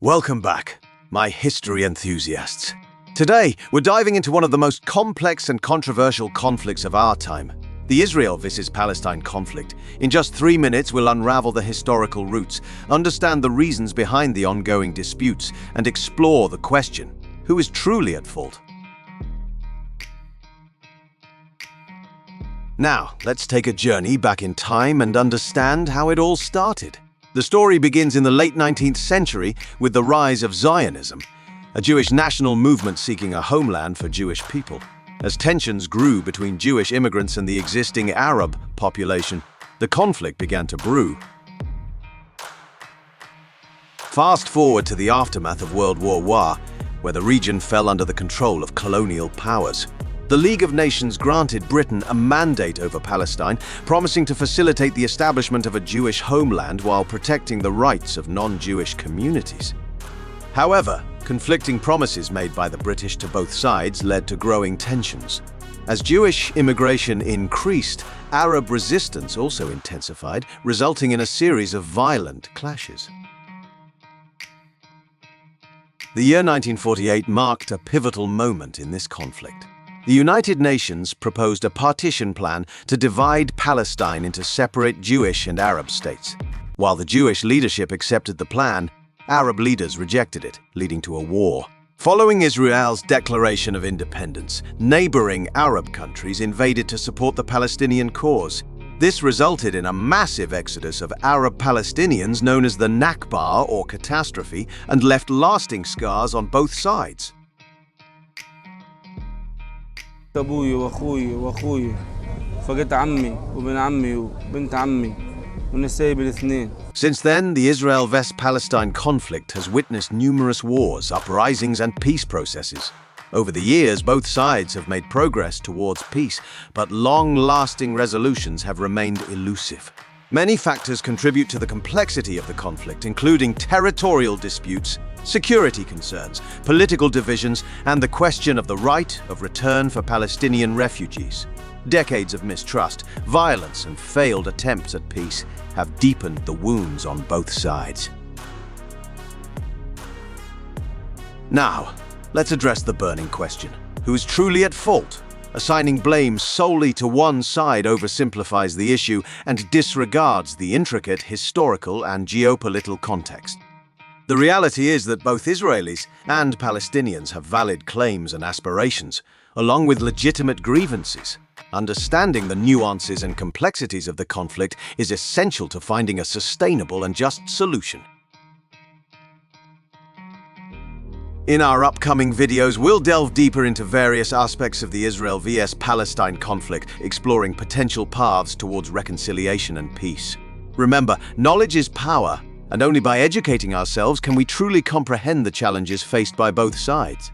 Welcome back, my history enthusiasts. Today, we're diving into one of the most complex and controversial conflicts of our time, the Israel vs. Palestine conflict. In just 3 minutes, we'll unravel the historical roots, understand the reasons behind the ongoing disputes, and explore the question, who is truly at fault? Now, let's take a journey back in time and understand how it all started. The story begins in the late 19th century with the rise of Zionism, a Jewish national movement seeking a homeland for Jewish people. As tensions grew between Jewish immigrants and the existing Arab population, the conflict began to brew. Fast forward to the aftermath of World War I, where the region fell under the control of colonial powers. The League of Nations granted Britain a mandate over Palestine, promising to facilitate the establishment of a Jewish homeland while protecting the rights of non-Jewish communities. However, conflicting promises made by the British to both sides led to growing tensions. As Jewish immigration increased, Arab resistance also intensified, resulting in a series of violent clashes. The year 1948 marked a pivotal moment in this conflict. The United Nations proposed a partition plan to divide Palestine into separate Jewish and Arab states. While the Jewish leadership accepted the plan, Arab leaders rejected it, leading to a war. Following Israel's declaration of independence, neighboring Arab countries invaded to support the Palestinian cause. This resulted in a massive exodus of Arab Palestinians known as the Nakba, or catastrophe, and left lasting scars on both sides. أبوي وأخوي وأخوي فقدت عمي وابن عمي وبنت عمي ونسايب الاثنين. Since then, the Israel vs. Palestine conflict has witnessed numerous wars, uprisings, and peace processes. Over the years, both sides have made progress towards peace, but long-lasting resolutions have remained elusive. Many factors contribute to the complexity of the conflict, including territorial disputes, security concerns, political divisions, and the question of the right of return for Palestinian refugees. Decades of mistrust, violence, and failed attempts at peace have deepened the wounds on both sides. Now, let's address the burning question. Who is truly at fault? Assigning blame solely to one side oversimplifies the issue and disregards the intricate historical and geopolitical context. The reality is that both Israelis and Palestinians have valid claims and aspirations, along with legitimate grievances. Understanding the nuances and complexities of the conflict is essential to finding a sustainable and just solution. In our upcoming videos, we'll delve deeper into various aspects of the Israel vs. Palestine conflict, exploring potential paths towards reconciliation and peace. Remember, knowledge is power, and only by educating ourselves can we truly comprehend the challenges faced by both sides.